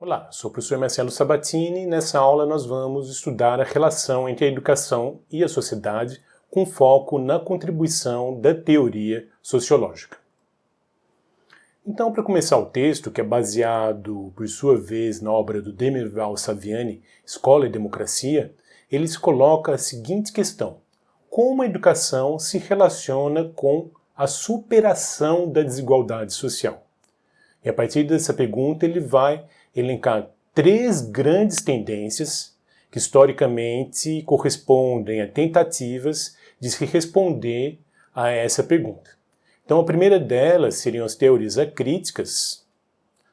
Olá, sou o professor Marcelo Sabatini e nessa aula nós vamos estudar a relação entre a educação e a sociedade com foco na contribuição da teoria sociológica. Então, para começar o texto, que é baseado, por sua vez, na obra do Demirval Saviani, Escola e Democracia, ele se coloca a seguinte questão: como a educação se relaciona com a superação da desigualdade social? E a partir dessa pergunta ele vai elencar três grandes tendências que historicamente correspondem a tentativas de se responder a essa pergunta. Então a primeira delas seriam as teorias acríticas,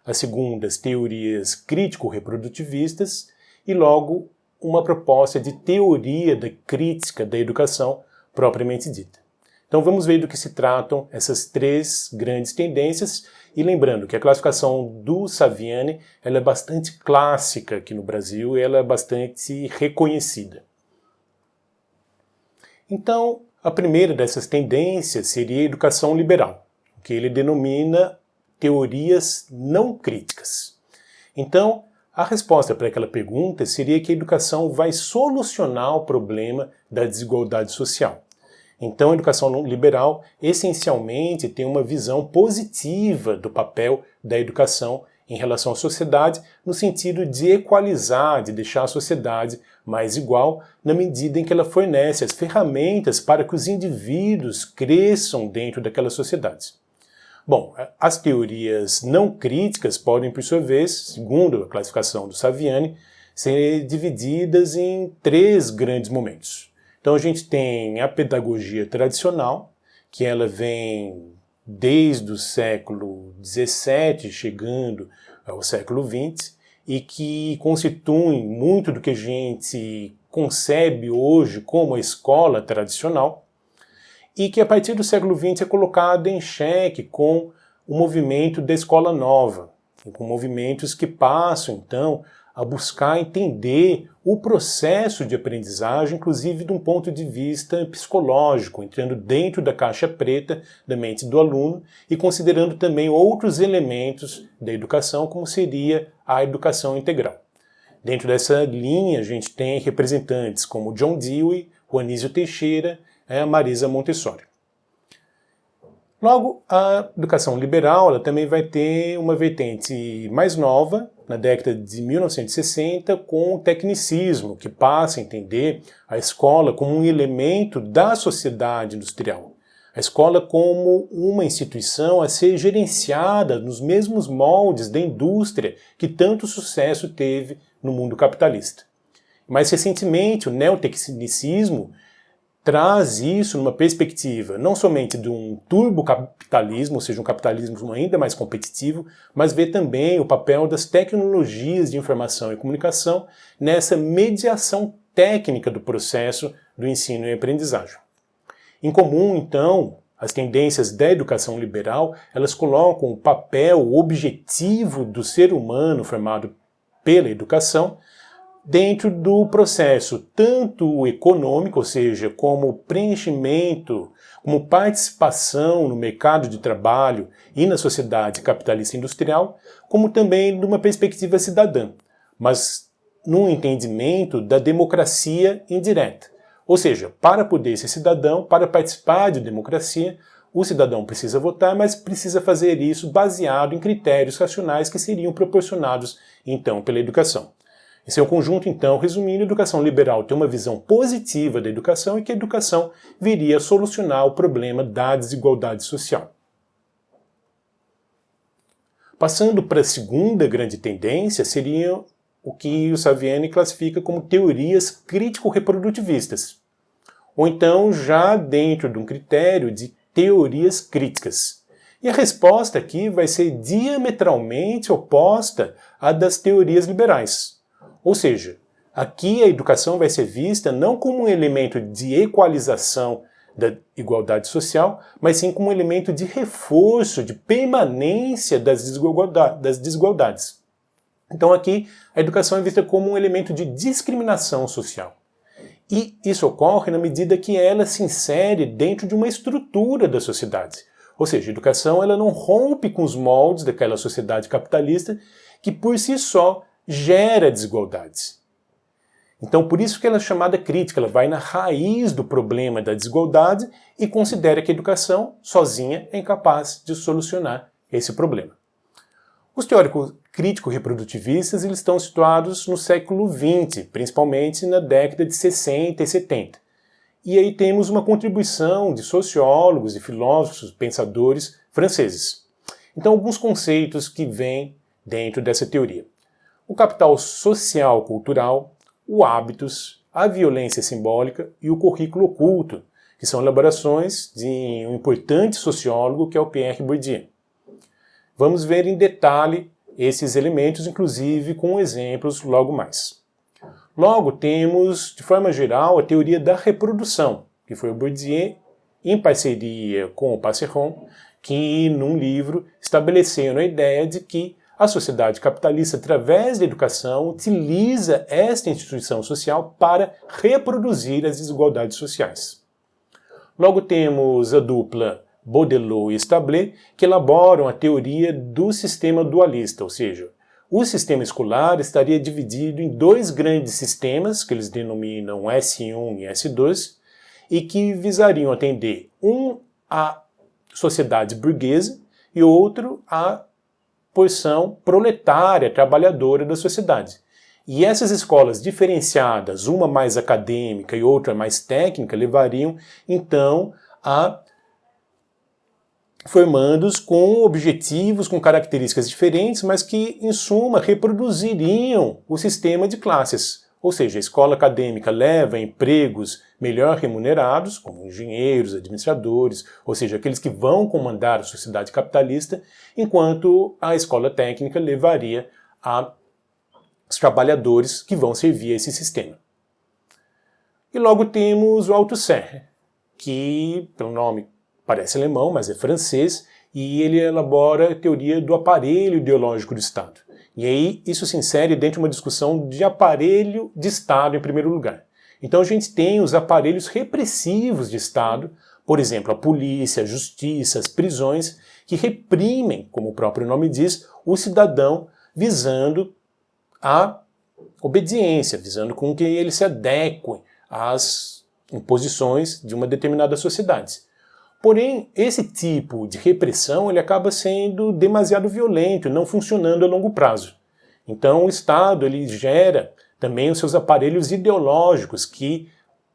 a segunda as teorias crítico-reprodutivistas e logo uma proposta de teoria da crítica da educação propriamente dita. Então vamos ver do que se tratam essas três grandes tendências e lembrando que a classificação do Saviani ela é bastante clássica aqui no Brasil e ela é bastante reconhecida. Então a primeira dessas tendências seria a educação liberal, que ele denomina teorias não críticas. Então a resposta para aquela pergunta seria que a educação vai solucionar o problema da desigualdade social. Então, a educação liberal, essencialmente, tem uma visão positiva do papel da educação em relação à sociedade, no sentido de equalizar, de deixar a sociedade mais igual, na medida em que ela fornece as ferramentas para que os indivíduos cresçam dentro daquela sociedade. Bom, as teorias não críticas podem, por sua vez, segundo a classificação do Saviani, ser divididas em três grandes momentos. Então a gente tem a pedagogia tradicional, que ela vem desde o século XVII, chegando ao século XX, e que constitui muito do que a gente concebe hoje como a escola tradicional, e que a partir do século XX é colocada em xeque com o movimento da escola nova, com movimentos que passam então a buscar entender o processo de aprendizagem, inclusive de um ponto de vista psicológico, entrando dentro da caixa preta da mente do aluno e considerando também outros elementos da educação, como seria a educação integral. Dentro dessa linha, a gente tem representantes como John Dewey, o Anísio Teixeira e a Marisa Montessori. Logo, a educação liberal ela também vai ter uma vertente mais nova, na década de 1960, com o tecnicismo, que passa a entender a escola como um elemento da sociedade industrial. A escola como uma instituição a ser gerenciada nos mesmos moldes da indústria que tanto sucesso teve no mundo capitalista. Mais recentemente, o neotecnicismo traz isso numa perspectiva não somente de um turbocapitalismo, ou seja, um capitalismo ainda mais competitivo, mas vê também o papel das tecnologias de informação e comunicação nessa mediação técnica do processo do ensino e aprendizagem. Em comum, então, as tendências da educação liberal, elas colocam o papel, o objetivo do ser humano formado pela educação dentro do processo tanto econômico, ou seja, como preenchimento, como participação no mercado de trabalho e na sociedade capitalista industrial, como também numa perspectiva cidadã, mas num entendimento da democracia indireta. Ou seja, para poder ser cidadão, para participar de democracia, o cidadão precisa votar, mas precisa fazer isso baseado em critérios racionais que seriam proporcionados, então, pela educação. Em seu conjunto, então, resumindo, a educação liberal tem uma visão positiva da educação e que a educação viria a solucionar o problema da desigualdade social. Passando para a segunda grande tendência, seria o que o Saviani classifica como teorias crítico-reprodutivistas, ou então já dentro de um critério de teorias críticas. E a resposta aqui vai ser diametralmente oposta à das teorias liberais. Ou seja, aqui a educação vai ser vista não como um elemento de equalização da igualdade social, mas sim como um elemento de reforço, de permanência das desigualdades. Então aqui a educação é vista como um elemento de discriminação social. E isso ocorre na medida que ela se insere dentro de uma estrutura da sociedade. Ou seja, a educação ela não rompe com os moldes daquela sociedade capitalista que por si só gera desigualdades. Então, por isso que ela é chamada crítica, ela vai na raiz do problema da desigualdade e considera que a educação sozinha é incapaz de solucionar esse problema. Os teóricos crítico-reprodutivistas eles estão situados no século XX, principalmente na década de 60 e 70. E aí temos uma contribuição de sociólogos e filósofos, pensadores franceses. Então, alguns conceitos que vêm dentro dessa teoria. O capital social-cultural, o hábitos, a violência simbólica e o currículo oculto, que são elaborações de um importante sociólogo que é o Pierre Bourdieu. Vamos ver em detalhe esses elementos, inclusive com exemplos logo mais. Logo temos, de forma geral, a teoria da reprodução, que foi o Bourdieu, em parceria com o Passeron, que num livro estabelecendo a ideia de que a sociedade capitalista, através da educação, utiliza esta instituição social para reproduzir as desigualdades sociais. Logo temos a dupla Baudelot e Stablé, que elaboram a teoria do sistema dualista, ou seja, o sistema escolar estaria dividido em dois grandes sistemas, que eles denominam S1 e S2, e que visariam atender um à sociedade burguesa e outro à porção proletária, trabalhadora da sociedade. E essas escolas diferenciadas, uma mais acadêmica e outra mais técnica, levariam então a formandos com objetivos, com características diferentes, mas que, em suma, reproduziriam o sistema de classes. Ou seja, a escola acadêmica leva a empregos melhor remunerados, como engenheiros, administradores, ou seja, aqueles que vão comandar a sociedade capitalista, enquanto a escola técnica levaria a os trabalhadores que vão servir a esse sistema. E logo temos o Althusser, que, pelo nome, parece alemão, mas é francês, e ele elabora a teoria do aparelho ideológico do Estado. E aí isso se insere dentro de uma discussão de aparelho de Estado em primeiro lugar. Então a gente tem os aparelhos repressivos de Estado, por exemplo, a polícia, a justiça, as prisões, que reprimem, como o próprio nome diz, o cidadão visando a obediência, visando com que ele se adeque às imposições de uma determinada sociedade. Porém, esse tipo de repressão ele acaba sendo demasiado violento, não funcionando a longo prazo. Então o Estado ele gera também os seus aparelhos ideológicos que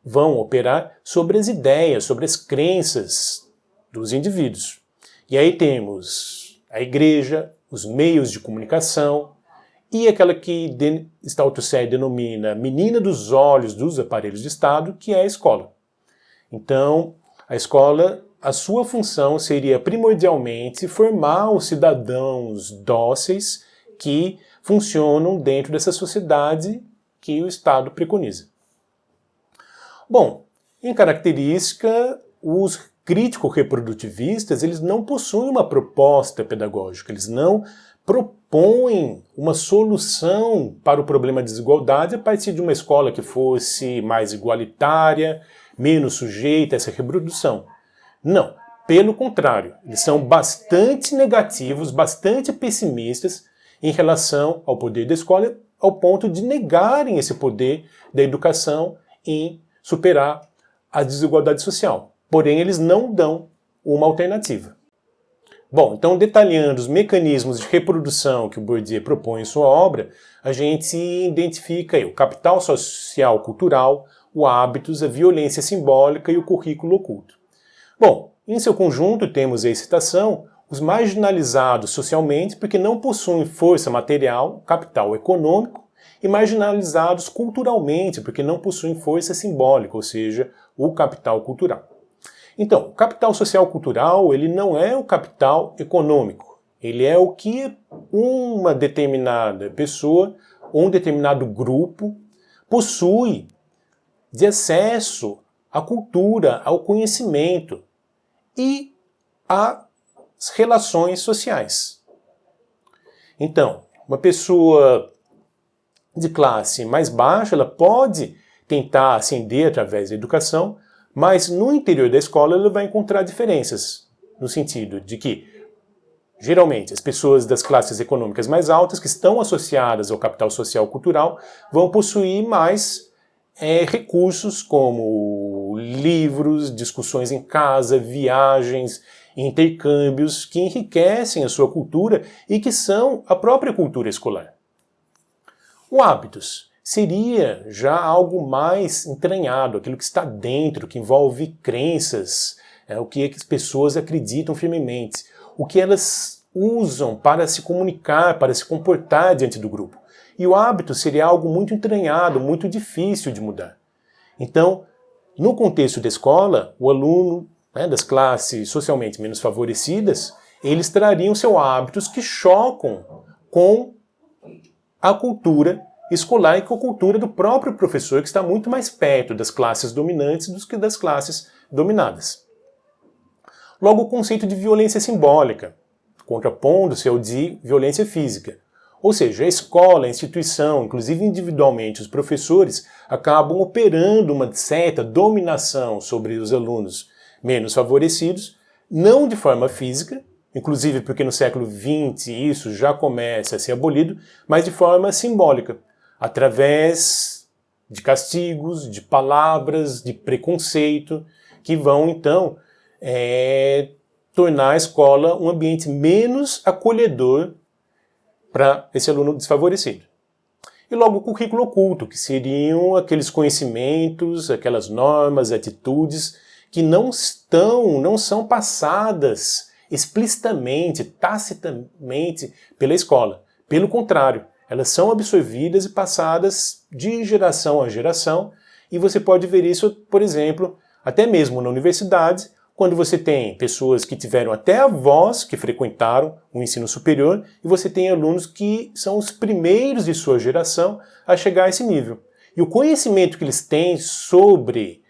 vão operar sobre as ideias, sobre as crenças dos indivíduos. E aí temos a igreja, os meios de comunicação, e aquela que Althusser denomina menina dos olhos dos aparelhos de Estado, que é a escola. Então, a escola, a sua função seria primordialmente formar os cidadãos dóceis que funcionam dentro dessa sociedade que o Estado preconiza. Bom, em característica, os crítico-reprodutivistas eles não possuem uma proposta pedagógica, eles não propõem uma solução para o problema da desigualdade a partir de uma escola que fosse mais igualitária, menos sujeita a essa reprodução. Não, pelo contrário, eles são bastante negativos, bastante pessimistas em relação ao poder da escola, ao ponto de negarem esse poder da educação em superar a desigualdade social. Porém, eles não dão uma alternativa. Bom, então detalhando os mecanismos de reprodução que o Bourdieu propõe em sua obra, a gente identifica aí o capital social-cultural, o hábitos, a violência simbólica e o currículo oculto. Bom, em seu conjunto temos aí citação os marginalizados socialmente porque não possuem força material, capital econômico, e marginalizados culturalmente porque não possuem força simbólica, ou seja, o capital cultural. Então, o capital social-cultural ele não é o capital econômico. Ele é o que uma determinada pessoa ou um determinado grupo possui de acesso à cultura, ao conhecimento e às relações sociais. Então, uma pessoa de classe mais baixa ela pode tentar ascender através da educação, mas no interior da escola ela vai encontrar diferenças, no sentido de que Geralmente, as pessoas das classes econômicas mais altas, que estão associadas ao capital social cultural, vão possuir mais recursos como livros, discussões em casa, viagens, intercâmbios que enriquecem a sua cultura e que são a própria cultura escolar. O hábitos seria já algo mais entranhado, aquilo que está dentro, que envolve crenças, o que as pessoas acreditam firmemente, o que elas usam para se comunicar, para se comportar diante do grupo. E o hábito seria algo muito entranhado, muito difícil de mudar. Então, no contexto da escola, o aluno das classes socialmente menos favorecidas, eles trariam seus hábitos que chocam com a cultura escolar e com a cultura do próprio professor, que está muito mais perto das classes dominantes do que das classes dominadas. Logo, o conceito de violência simbólica, contrapondo-se ao de violência física. Ou seja, a escola, a instituição, inclusive individualmente os professores, acabam operando uma certa dominação sobre os alunos menos favorecidos, não de forma física, inclusive porque no século XX isso já começa a ser abolido, mas de forma simbólica, através de castigos, de palavras, de preconceito, que vão então tornar a escola um ambiente menos acolhedor para esse aluno desfavorecido. E logo o currículo oculto, que seriam aqueles conhecimentos, aquelas normas, atitudes que não são passadas explicitamente, tacitamente pela escola. Pelo contrário, elas são absorvidas e passadas de geração a geração, e você pode ver isso, por exemplo, até mesmo na universidade, quando você tem pessoas que tiveram até avós que frequentaram o ensino superior, e você tem alunos que são os primeiros de sua geração a chegar a esse nível. E o conhecimento que eles têm sobre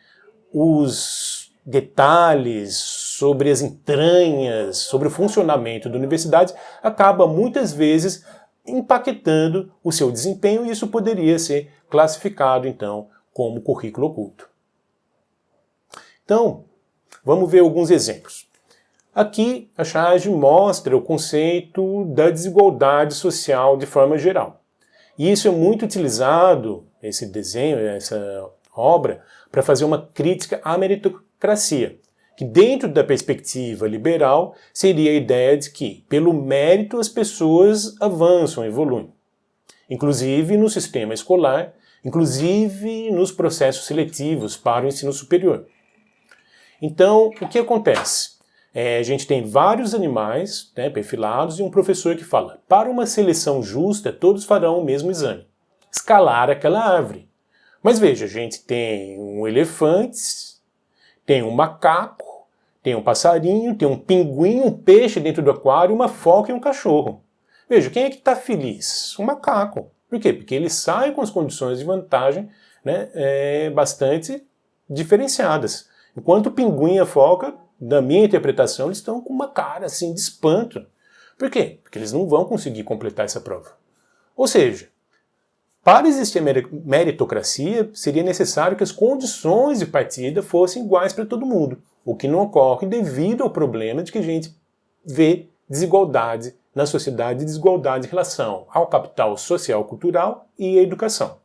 os detalhes, sobre as entranhas, sobre o funcionamento da universidade, acaba muitas vezes impactando o seu desempenho, e isso poderia ser classificado, então, como currículo oculto. Então, vamos ver alguns exemplos. Aqui, a charge mostra o conceito da desigualdade social de forma geral. E isso é muito utilizado, esse desenho, essa obra, para fazer uma crítica à meritocracia, que dentro da perspectiva liberal seria a ideia de que, pelo mérito, as pessoas avançam, evoluem. Inclusive no sistema escolar, inclusive nos processos seletivos para o ensino superior. Então, o que acontece? A gente tem vários animais perfilados e um professor que fala: para uma seleção justa, todos farão o mesmo exame. Escalar aquela árvore. Mas veja, a gente tem um elefante, tem um macaco, tem um passarinho, tem um pinguim, um peixe dentro do aquário, uma foca e um cachorro. Veja, quem é que está feliz? O macaco. Por quê? Porque ele sai com as condições de vantagem bastante diferenciadas. Enquanto o pinguim e a foca, na minha interpretação, eles estão com uma cara assim de espanto. Por quê? Porque eles não vão conseguir completar essa prova. Ou seja, para existir a meritocracia, seria necessário que as condições de partida fossem iguais para todo mundo, o que não ocorre devido ao problema de que a gente vê desigualdade na sociedade, desigualdade em relação ao capital social, cultural e à educação.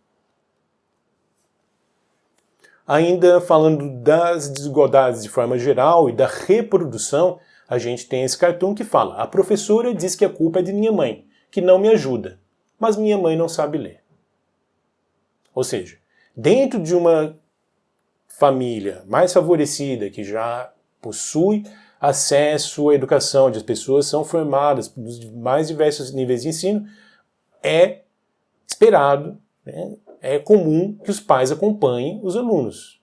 Ainda falando das desigualdades de forma geral e da reprodução, a gente tem esse cartoon que fala: a professora diz que a culpa é de minha mãe, que não me ajuda, mas minha mãe não sabe ler. Ou seja, dentro de uma família mais favorecida, que já possui acesso à educação, onde as pessoas são formadas nos mais diversos níveis de ensino, é esperado, é comum que os pais acompanhem os alunos.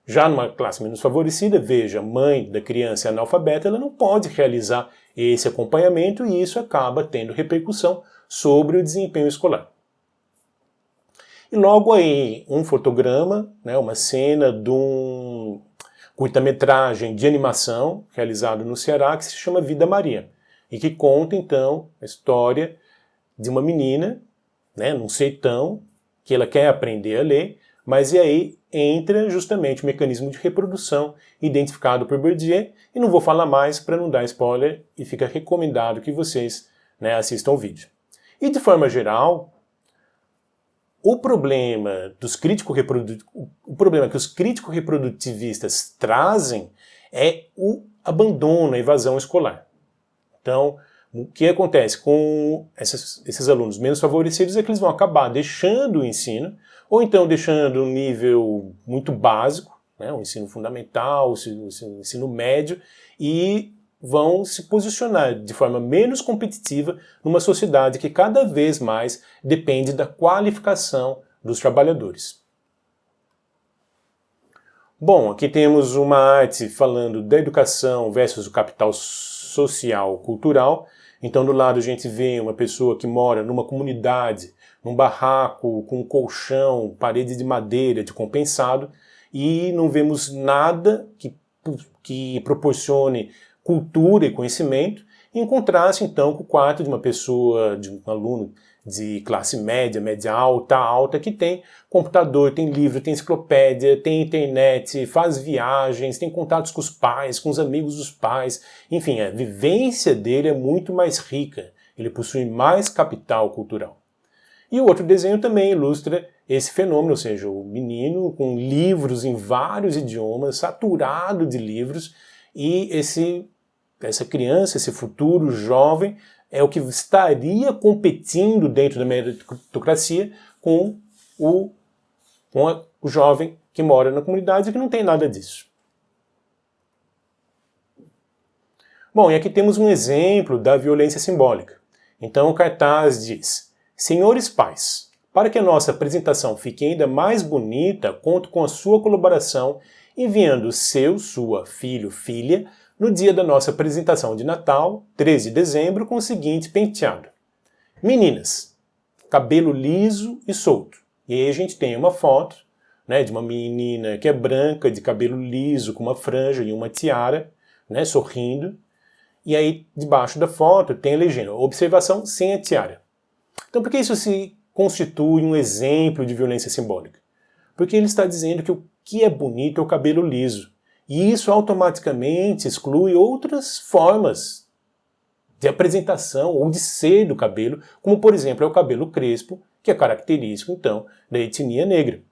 Já numa classe menos favorecida, veja, a mãe da criança é analfabeta, ela não pode realizar esse acompanhamento e isso acaba tendo repercussão sobre o desempenho escolar. E logo aí, um fotograma, uma cena de um curta-metragem de animação realizado no Ceará que se chama Vida Maria e que conta então a história de uma menina, num sertão, que ela quer aprender a ler, Mas e aí entra justamente o mecanismo de reprodução identificado por Bourdieu, e não vou falar mais para não dar spoiler, e fica recomendado que vocês, né, assistam o vídeo. E de forma geral, o problema que os críticos reprodutivistas trazem é o abandono, a evasão escolar. Então, o que acontece com esses alunos menos favorecidos é que eles vão acabar deixando o ensino, ou então deixando um nível muito básico, né, o ensino fundamental, o ensino médio, e vão se posicionar de forma menos competitiva numa sociedade que cada vez mais depende da qualificação dos trabalhadores. Bom, aqui temos uma arte falando da educação versus o capital social, cultural. Então, do lado a gente vê uma pessoa que mora numa comunidade, num barraco, com um colchão, parede de madeira, de compensado, e não vemos nada que proporcione cultura e conhecimento, em contraste, então, com o quarto de uma pessoa, de um aluno de classe média, média alta, que tem computador, tem livro, tem enciclopédia, tem internet, faz viagens, tem contatos com os pais, com os amigos dos pais. Enfim, a vivência dele é muito mais rica, ele possui mais capital cultural. E o outro desenho também ilustra esse fenômeno, ou seja, o menino com livros em vários idiomas, saturado de livros, e essa criança, esse futuro jovem, é o que estaria competindo dentro da meritocracia com o jovem que mora na comunidade e que não tem nada disso. Bom, e aqui temos um exemplo da violência simbólica. Então o cartaz diz: senhores pais, para que a nossa apresentação fique ainda mais bonita, conto com a sua colaboração enviando sua, filho, filha, no dia da nossa apresentação de Natal, 13 de dezembro, com o seguinte penteado. Meninas, cabelo liso e solto. E aí a gente tem uma foto, né, de uma menina que é branca, de cabelo liso, com uma franja e uma tiara, né, sorrindo. E aí, debaixo da foto, tem a legenda, observação sem a tiara. Então, por que isso se constitui um exemplo de violência simbólica? Porque ele está dizendo que o que é bonito é o cabelo liso. E isso automaticamente exclui outras formas de apresentação ou de ser do cabelo, como por exemplo é o cabelo crespo, que é característico então da etnia negra.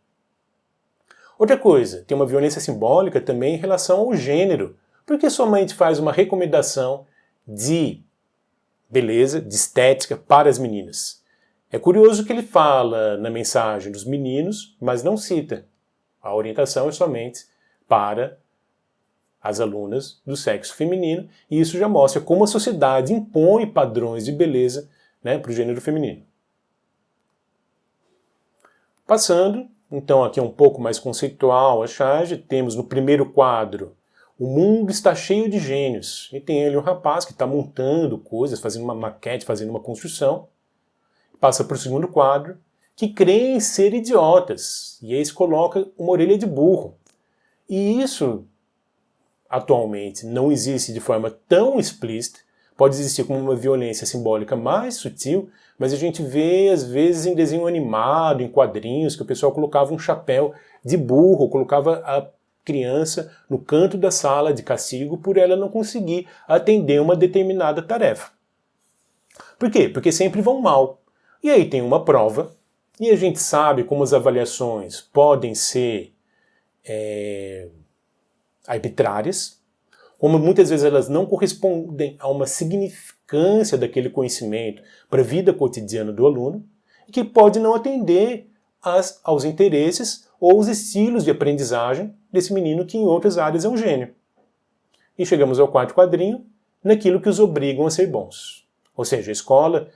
Outra coisa, tem uma violência simbólica também em relação ao gênero, porque somente faz uma recomendação de beleza, de estética para as meninas. É curioso que ele fala na mensagem dos meninos, mas não cita. A orientação é somente para as alunas do sexo feminino, e isso já mostra como a sociedade impõe padrões de beleza, né, para o gênero feminino. Passando, então aqui é um pouco mais conceitual a charge, temos no primeiro quadro: o mundo está cheio de gênios, e tem ali um rapaz que está montando coisas, fazendo uma maquete, fazendo uma construção. Passa para o segundo quadro, que creem ser idiotas, e aí se coloca uma orelha de burro. E isso atualmente não existe de forma tão explícita, pode existir como uma violência simbólica mais sutil, mas a gente vê às vezes em desenho animado, em quadrinhos, que o pessoal colocava um chapéu de burro, colocava a criança no canto da sala de castigo por ela não conseguir atender uma determinada tarefa. Por quê? Porque sempre vão mal. E aí tem uma prova, e a gente sabe como as avaliações podem ser arbitrárias, como muitas vezes elas não correspondem a uma significância daquele conhecimento para a vida cotidiana do aluno, e que pode não atender aos interesses ou os estilos de aprendizagem desse menino que em outras áreas é um gênio. E chegamos ao quarto quadrinho, naquilo que os obrigam a ser bons. Ou seja, a escola,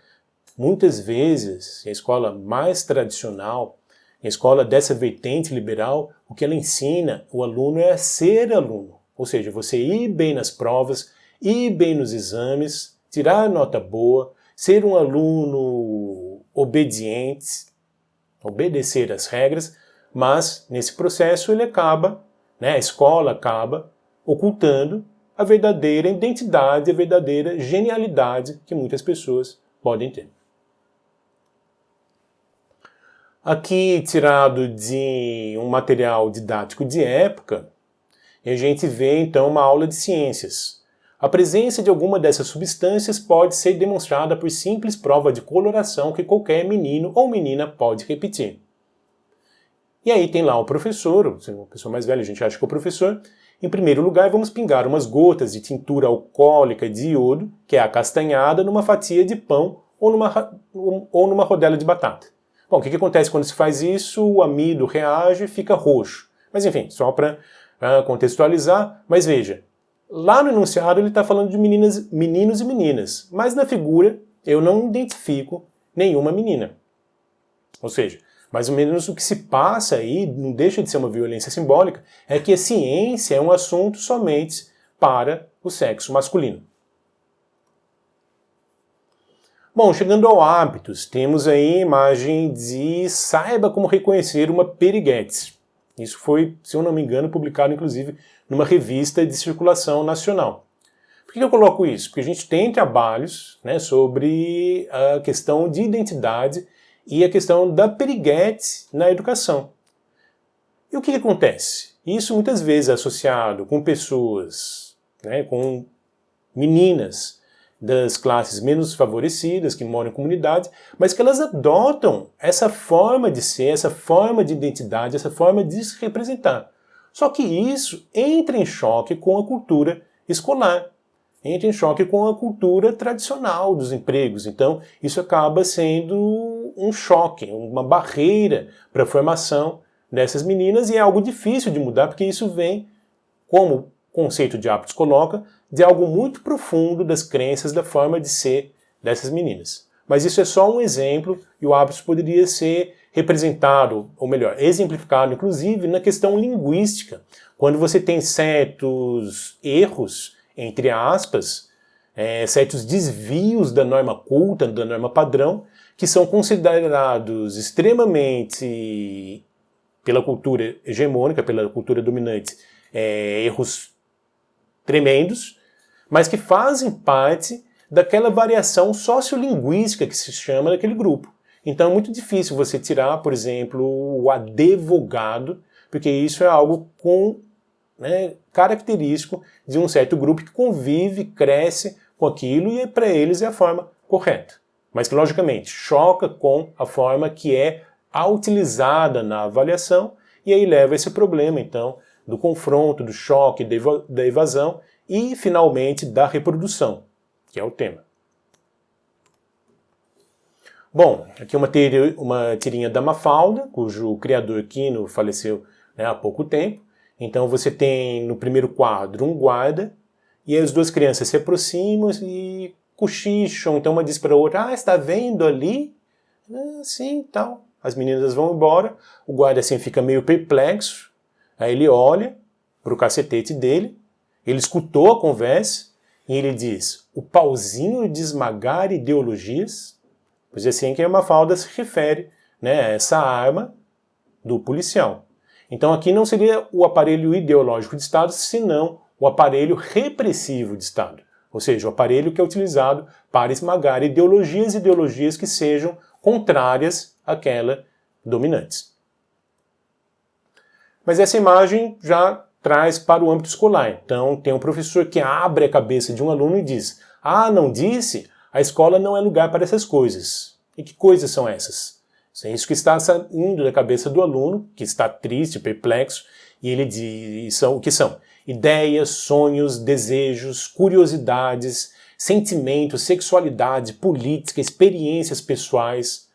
muitas vezes, a escola mais tradicional, a escola dessa vertente liberal, o que ela ensina o aluno é a ser aluno. Ou seja, você ir bem nas provas, ir bem nos exames, tirar nota boa, ser um aluno obediente, obedecer às regras, mas nesse processo ele acaba, né, a escola acaba ocultando a verdadeira identidade, a verdadeira genialidade que muitas pessoas podem ter. Aqui, tirado de um material didático de época, a gente vê então uma aula de ciências. A presença de alguma dessas substâncias pode ser demonstrada por simples prova de coloração que qualquer menino ou menina pode repetir. E aí tem lá o professor, uma pessoa mais velha, a gente acha que é o professor. Em primeiro lugar, vamos pingar umas gotas de tintura alcoólica de iodo, que é acastanhada, numa fatia de pão ou numa rodela de batata. Bom, o que acontece quando se faz isso? O amido reage e fica roxo. Mas enfim, só para contextualizar. Mas veja, lá no enunciado ele está falando de meninos e meninas, mas na figura eu não identifico nenhuma menina. Ou seja, mais ou menos o que se passa aí, não deixa de ser uma violência simbólica, é que a ciência é um assunto somente para o sexo masculino. Bom, chegando ao hábitos, temos aí a imagem de saiba como reconhecer uma periguete. Isso foi, se eu não me engano, publicado inclusive numa revista de circulação nacional. Por que eu coloco isso? Porque a gente tem trabalhos, né, sobre a questão de identidade e a questão da periguete na educação. E o que acontece? Isso muitas vezes é associado com pessoas, né, com meninas das classes menos favorecidas, que moram em comunidade, mas que elas adotam essa forma de ser, essa forma de identidade, essa forma de se representar. Só que isso entra em choque com a cultura escolar, entra em choque com a cultura tradicional dos empregos. Então, isso acaba sendo um choque, uma barreira para a formação dessas meninas, e é algo difícil de mudar, porque isso vem, como o conceito de hábitos coloca, de algo muito profundo das crenças, da forma de ser dessas meninas. Mas isso é só um exemplo, e o hábito poderia ser representado, ou melhor, exemplificado, inclusive, na questão linguística. Quando você tem certos erros, entre aspas, certos desvios da norma culta, da norma padrão, que são considerados extremamente, pela cultura hegemônica, pela cultura dominante, erros tremendos, mas que fazem parte daquela variação sociolinguística que se chama daquele grupo. Então é muito difícil você tirar, por exemplo, o advogado, porque isso é algo característico de um certo grupo que convive, cresce com aquilo e para eles é a forma correta. Mas que, logicamente, choca com a forma que é utilizada na avaliação e aí leva a esse problema, então, do confronto, do choque, da evasão e, finalmente, da reprodução, que é o tema. Bom, aqui uma tirinha da Mafalda, cujo criador Quino faleceu, né, há pouco tempo. Então você tem no primeiro quadro um guarda e as duas crianças se aproximam e cochicham. Então uma diz para a outra, está vendo ali? Sim, tal. As meninas vão embora, o guarda assim fica meio perplexo, aí ele olha para o cacetete dele, ele escutou a conversa e ele diz, o pauzinho de esmagar ideologias, pois é assim que a Mafalda se refere, né, a essa arma do policial. Então aqui não seria o aparelho ideológico de Estado, senão o aparelho repressivo de Estado. Ou seja, o aparelho que é utilizado para esmagar ideologias que sejam contrárias àquela dominantes. Mas essa imagem já traz para o âmbito escolar. Então tem um professor que abre a cabeça de um aluno e diz, não disse? A escola não é lugar para essas coisas. E que coisas são essas? É isso que está saindo da cabeça do aluno, que está triste, perplexo, e ele diz o que são? Ideias, sonhos, desejos, curiosidades, sentimentos, sexualidade, política, experiências pessoais.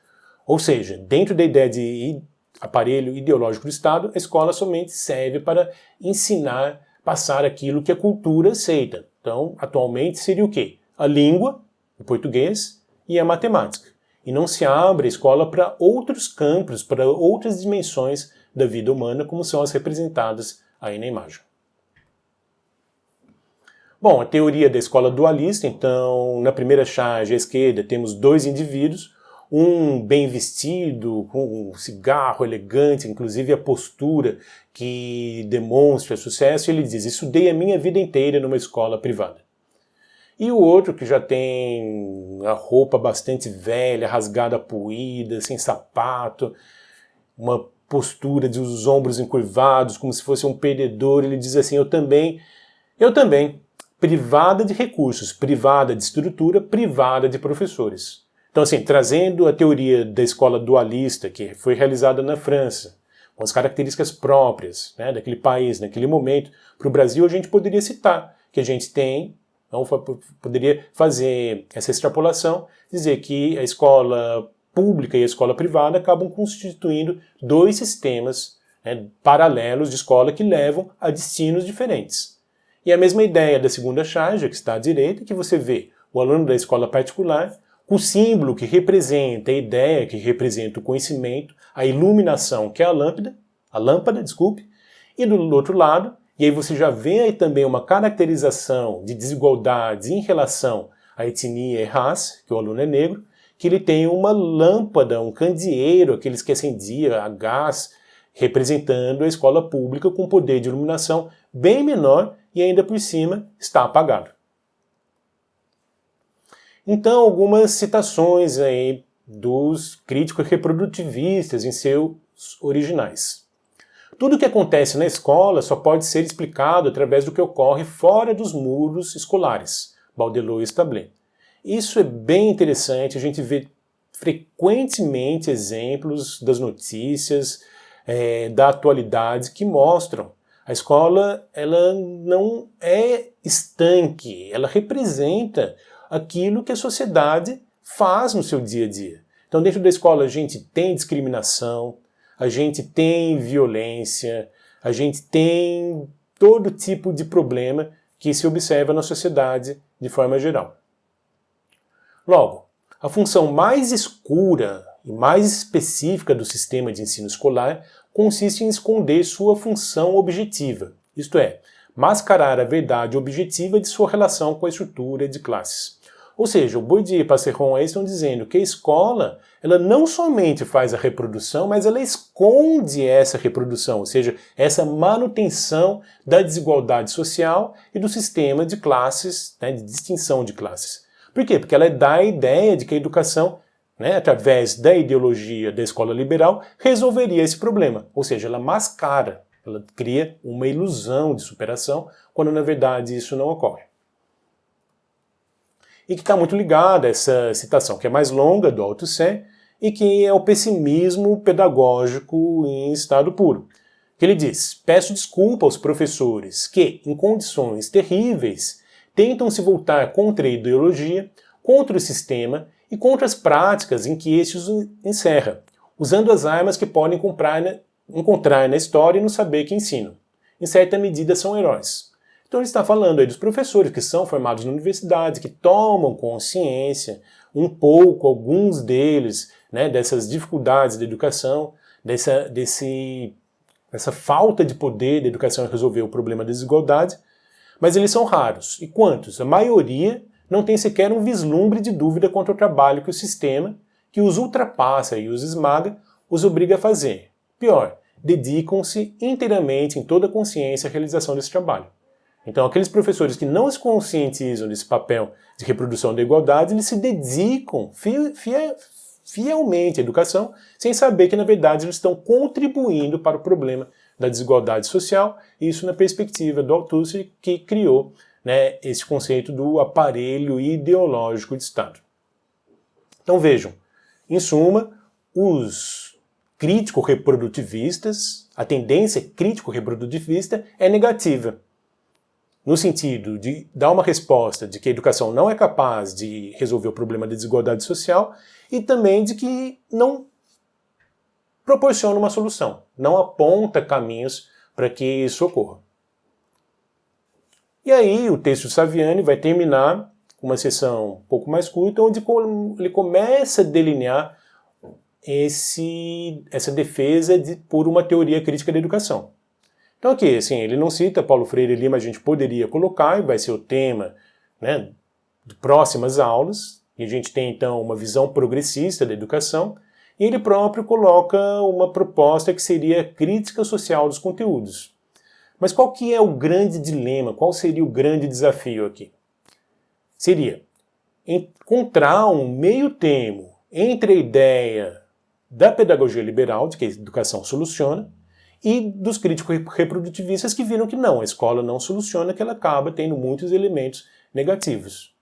Ou seja, dentro da ideia de aparelho ideológico do Estado, a escola somente serve para ensinar, passar aquilo que a cultura aceita. Então, atualmente seria o quê? A língua, o português, e a matemática. E não se abre a escola para outros campos, para outras dimensões da vida humana, como são as representadas aí na imagem. Bom, a teoria da escola dualista, então, na primeira charge à esquerda temos dois indivíduos, um bem vestido, com um cigarro elegante, inclusive a postura que demonstra sucesso, e ele diz, estudei a minha vida inteira numa escola privada. E o outro que já tem a roupa bastante velha, rasgada, poída, sem sapato, uma postura de os ombros encurvados, como se fosse um perdedor. Ele diz assim, eu também, privada de recursos, privada de estrutura, privada de professores. Então, assim, trazendo a teoria da escola dualista, que foi realizada na França, com as características próprias, né, daquele país, naquele momento, para o Brasil, a gente poderia citar que a gente tem, então, poderia fazer essa extrapolação, dizer que a escola pública e a escola privada acabam constituindo dois sistemas, né, paralelos de escola que levam a destinos diferentes. E a mesma ideia da segunda charge, que está à direita, que você vê o aluno da escola particular, o símbolo que representa a ideia, que representa o conhecimento, a iluminação, que é a lâmpada, e do outro lado, e aí você já vê aí também uma caracterização de desigualdades em relação à etnia e raça, que o aluno é negro, que ele tem uma lâmpada, um candeeiro, aqueles que acendia a gás, representando a escola pública com poder de iluminação bem menor e ainda por cima está apagado. Então, algumas citações aí dos críticos reprodutivistas em seus originais. Tudo o que acontece na escola só pode ser explicado através do que ocorre fora dos muros escolares, Baudelot e Stabler. Isso é bem interessante, a gente vê frequentemente exemplos das notícias, da atualidade que mostram. A escola, ela não é estanque, ela representa aquilo que a sociedade faz no seu dia a dia. Então, dentro da escola a gente tem discriminação, a gente tem violência, a gente tem todo tipo de problema que se observa na sociedade de forma geral. Logo, a função mais escura e mais específica do sistema de ensino escolar consiste em esconder sua função objetiva, isto é, mascarar a verdade objetiva de sua relação com a estrutura de classes. Ou seja, o Bourdieu e Passeron aí estão dizendo que a escola, ela não somente faz a reprodução, mas ela esconde essa reprodução, ou seja, essa manutenção da desigualdade social e do sistema de classes, né, de distinção de classes. Por quê? Porque ela dá a ideia de que a educação, né, através da ideologia da escola liberal, resolveria esse problema. Ou seja, ela mascara, ela cria uma ilusão de superação, quando na verdade isso não ocorre. E que está muito ligada a essa citação, que é mais longa, do Althusser, e que é o pessimismo pedagógico em estado puro. Que ele diz, peço desculpa aos professores que, em condições terríveis, tentam se voltar contra a ideologia, contra o sistema e contra as práticas em que este os encerra, usando as armas que podem encontrar na história e no saber que ensinam. Em certa medida são heróis. Então ele está falando aí dos professores que são formados na universidade, que tomam consciência, um pouco, alguns deles, né, dessas dificuldades da educação, dessa falta de poder da educação em resolver o problema da desigualdade, mas eles são raros. E quantos? A maioria não tem sequer um vislumbre de dúvida contra o trabalho que o sistema, que os ultrapassa e os esmaga, os obriga a fazer. Pior, dedicam-se inteiramente, em toda a consciência, à realização desse trabalho. Então, aqueles professores que não se conscientizam desse papel de reprodução da igualdade, eles se dedicam fielmente à educação, sem saber que, na verdade, eles estão contribuindo para o problema da desigualdade social, e isso na perspectiva do Althusser, que criou, né, esse conceito do aparelho ideológico de Estado. Então vejam, em suma, os crítico-reprodutivistas, a tendência crítico-reprodutivista é negativa, no sentido de dar uma resposta de que a educação não é capaz de resolver o problema da desigualdade social e também de que não proporciona uma solução, não aponta caminhos para que isso ocorra. E aí o texto de Saviani vai terminar com uma seção um pouco mais curta, onde ele começa a delinear essa defesa por uma teoria crítica da educação. Então aqui, assim, ele não cita Paulo Freire ali, mas a gente poderia colocar, e vai ser o tema, né, de próximas aulas, e a gente tem então uma visão progressista da educação, e ele próprio coloca uma proposta que seria a crítica social dos conteúdos. Mas qual que é o grande dilema, qual seria o grande desafio aqui? Seria encontrar um meio termo entre a ideia da pedagogia liberal, de que a educação soluciona, e dos críticos reprodutivistas que viram que não, a escola não soluciona, que ela acaba tendo muitos elementos negativos.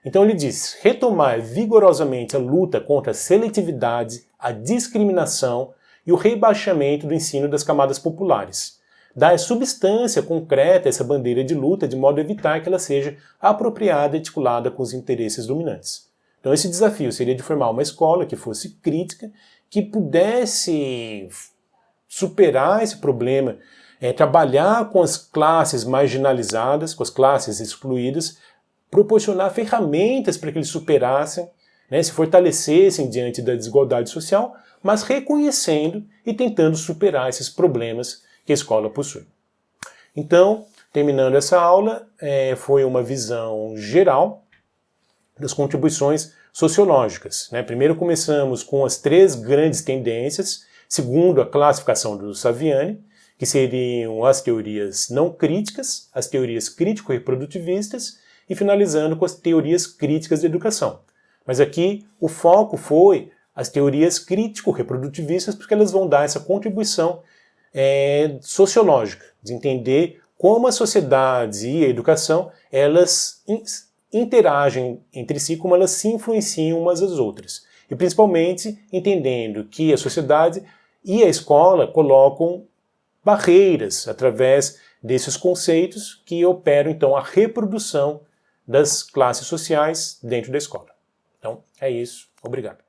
Então ele diz, retomar vigorosamente a luta contra a seletividade, a discriminação e o rebaixamento do ensino das camadas populares. Dar substância concreta a essa bandeira de luta de modo a evitar que ela seja apropriada e articulada com os interesses dominantes. Então esse desafio seria de formar uma escola que fosse crítica, que pudesse superar esse problema, trabalhar com as classes marginalizadas, com as classes excluídas, proporcionar ferramentas para que eles superassem, se fortalecessem diante da desigualdade social, mas reconhecendo e tentando superar esses problemas que a escola possui. Então, terminando essa aula, foi uma visão geral das contribuições sociológicas. Primeiro começamos com as 3 grandes tendências, segundo a classificação do Saviani, que seriam as teorias não críticas, as teorias crítico-reprodutivistas e finalizando com as teorias críticas da educação. Mas aqui o foco foi as teorias crítico-reprodutivistas porque elas vão dar essa contribuição sociológica, de entender como as sociedades e a educação elas interagem entre si, como elas se influenciam umas às outras. E principalmente entendendo que a sociedade e a escola colocam barreiras através desses conceitos que operam então a reprodução das classes sociais dentro da escola. Então é isso, obrigado.